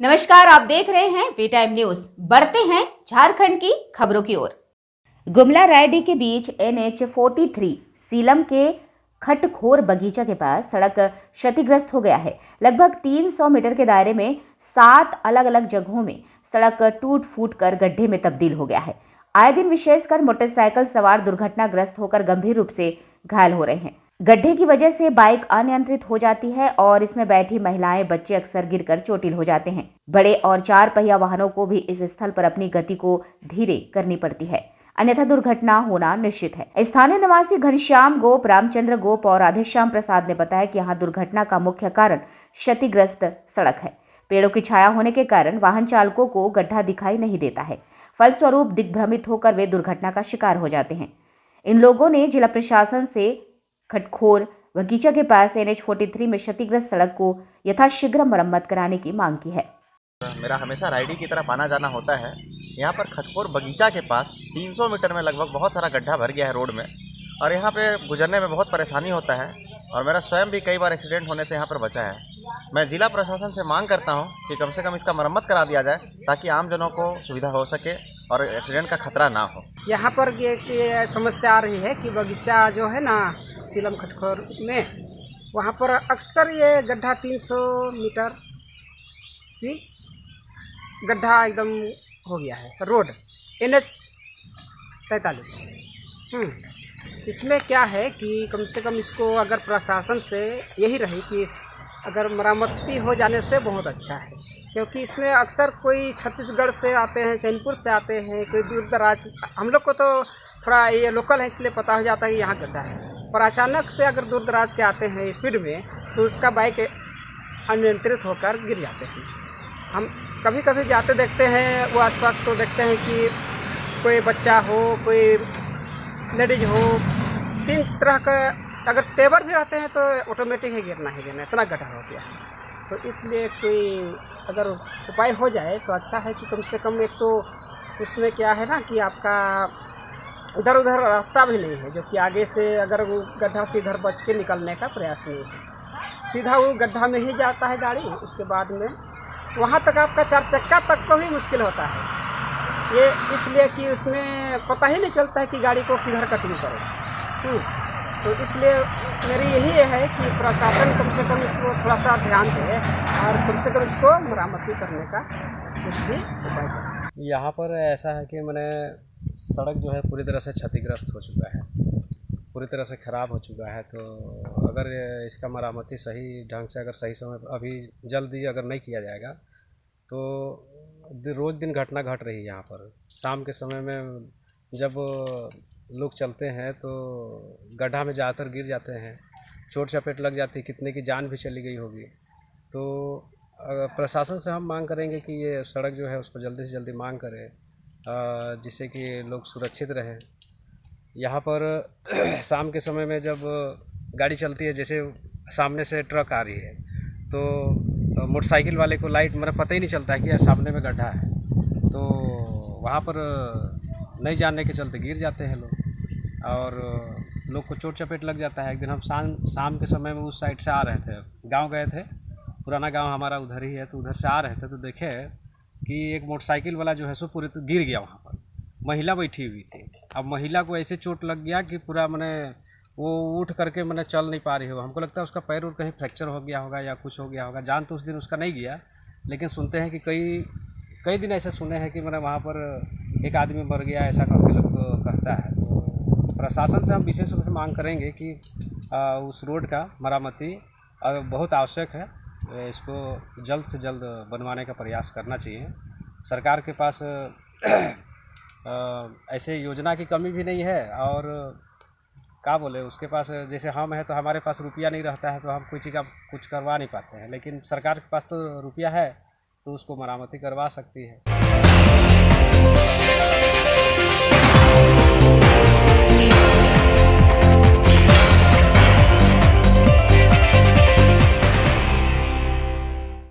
नमस्कार, आप देख रहे हैं वी टाइम न्यूज। बढ़ते हैं झारखंड की खबरों की ओर। गुमला रायडी के बीच NH-43 सीलम के खटखोर बगीचा के पास सड़क क्षतिग्रस्त हो गया है। लगभग 300 मीटर के दायरे में 7 अलग अलग जगहों में सड़क टूट फूट कर गड्ढे में तब्दील हो गया है। आए दिन विशेषकर मोटरसाइकिल सवार दुर्घटनाग्रस्त होकर गंभीर रूप से घायल हो रहे हैं। गड्ढे की वजह से बाइक अनियंत्रित हो जाती है और इसमें बैठी महिलाएं, बच्चे अक्सर गिरकर चोटिल हो जाते हैं। बड़े और 4 पहिया वाहनों को भी इस स्थल पर अपनी गति को धीरे करनी पड़ती है, अन्यथा दुर्घटना होना निश्चित है। स्थानीय निवासी घनश्याम गोप, रामचंद्र गोप और राधेश्याम प्रसाद ने बताया कि यहाँ दुर्घटना का मुख्य कारण क्षतिग्रस्त सड़क है। पेड़ों की छाया होने के कारण वाहन चालकों को गड्ढा दिखाई नहीं देता है। फलस्वरूप दिग्भ्रमित होकर वे दुर्घटना का शिकार हो जाते हैं। इन लोगों ने जिला प्रशासन से खटखोर बगीचा के पास NH-43 में क्षतिग्रस्त सड़क को यथाशीघ्र मरम्मत कराने की मांग की है। मेरा हमेशा रायडी की तरफ आना जाना होता है। यहाँ पर खटखोर बगीचा के पास 300 मीटर में लगभग बहुत सारा गड्ढा भर गया है रोड में, और यहाँ पे गुजरने में बहुत परेशानी होता है, और मेरा स्वयं भी कई बार एक्सीडेंट होने से यहाँ पर बचा है। मैं जिला प्रशासन से मांग करता हूँ कि कम से कम इसका मरम्मत करा दिया जाए, ताकि आम जनों को सुविधा हो सके और एक्सीडेंट का खतरा ना हो। यहाँ पर ये समस्या आ रही है कि बगीचा जो है ना सीलम खटखोर में, वहाँ पर अक्सर ये गड्ढा 300 मीटर की गड्ढा एकदम हो गया है। Road NH-43। इसमें क्या है कि कम से कम इसको अगर प्रशासन से यही रही कि अगर मरम्मती हो जाने से बहुत अच्छा है, क्योंकि इसमें अक्सर कोई छत्तीसगढ़ से आते हैं, चैनपुर से आते हैं, कोई दूर दराज। हम लोग को तो थोड़ा ये लोकल है इसलिए पता हो जाता है कि यहाँ गड्ढा है, पर अचानक से अगर दूर दराज के आते हैं स्पीड में तो उसका बाइक अनियंत्रित होकर गिर जाते हैं। हम कभी कभी जाते देखते हैं, वो आसपास तो देखते हैं कि कोई बच्चा हो, कोई लेडीज हो, 3 तरह का अगर तेवर भी रहते हैं तो ऑटोमेटिक ही गिरना ही गिरना, इतना गड्ढा हो गया है। तो इसलिए कोई अगर उपाय हो जाए तो अच्छा है कि कम से कम एक तो उसमें क्या है ना कि आपका इधर उधर रास्ता भी नहीं है, जो कि आगे से अगर वो गड्ढा से इधर बच के निकलने का प्रयास नहीं है, सीधा वो गड्ढा में ही जाता है गाड़ी। उसके बाद में वहाँ तक आपका 4 चक्का तक को भी मुश्किल होता है, ये इसलिए कि उसमें पता ही नहीं चलता है कि गाड़ी को किधर कटिंग करे। तो इसलिए मेरी यही है कि प्रशासन कम से कम इसको थोड़ा सा ध्यान दे और कम से कम इसको मरम्मती करने का कुछ भी उपाय करें। यहाँ पर ऐसा है कि मैंने सड़क जो है पूरी तरह से क्षतिग्रस्त हो चुका है, पूरी तरह से ख़राब हो चुका है। तो अगर इसका मरम्मती सही ढंग से, अगर सही समय अभी जल्दी अगर नहीं किया जाएगा तो रोज़ दिन घटना घट रही है। यहाँ पर शाम के समय में जब लोग चलते हैं तो गड्ढा में ज़्यादातर गिर जाते हैं, चोट चपेट लग जाती है, कितने की जान भी चली गई होगी। तो प्रशासन से हम मांग करेंगे कि ये सड़क जो है उसको जल्दी से जल्दी मांग करें, जिससे कि लोग सुरक्षित रहें। यहाँ पर शाम के समय में जब गाड़ी चलती है, जैसे सामने से ट्रक आ रही है तो मोटरसाइकिल वाले को लाइट मतलब पता ही नहीं चलता है कि सामने में गड्ढा है, तो वहाँ पर नहीं जानने के चलते गिर जाते हैं लोग, और लोग को चोट चपेट लग जाता है। एक दिन हम शाम के समय में उस साइड से आ रहे थे, गांव गए थे, पुराना गांव हमारा उधर ही है, तो उधर से आ रहे थे तो देखे कि एक मोटरसाइकिल वाला जो है सो पूरे तो गिर गया। वहाँ पर महिला बैठी हुई थी। अब महिला को ऐसे चोट लग गया कि पूरा मैंने वो उठ करके मैंने चल नहीं पा रही हो। हमको लगता है उसका पैर कहीं फ्रैक्चर हो गया होगा या कुछ हो गया होगा। जान तो उस दिन उसका नहीं गया, लेकिन सुनते हैं कि कई दिन ऐसे सुने हैं कि मैंने वहाँ पर एक आदमी मर गया, ऐसा करके लोग कहता है। तो प्रशासन से हम विशेष रूप से मांग करेंगे कि उस रोड का मरम्मती बहुत आवश्यक है, इसको जल्द से जल्द बनवाने का प्रयास करना चाहिए। सरकार के पास ऐसे योजना की कमी भी नहीं है, और क्या बोले, उसके पास जैसे हम हैं तो हमारे पास रुपया नहीं रहता है तो हम कोई चीज़ का कुछ करवा नहीं पाते हैं, लेकिन सरकार के पास तो रुपया है तो उसको मरम्मती करवा सकती है।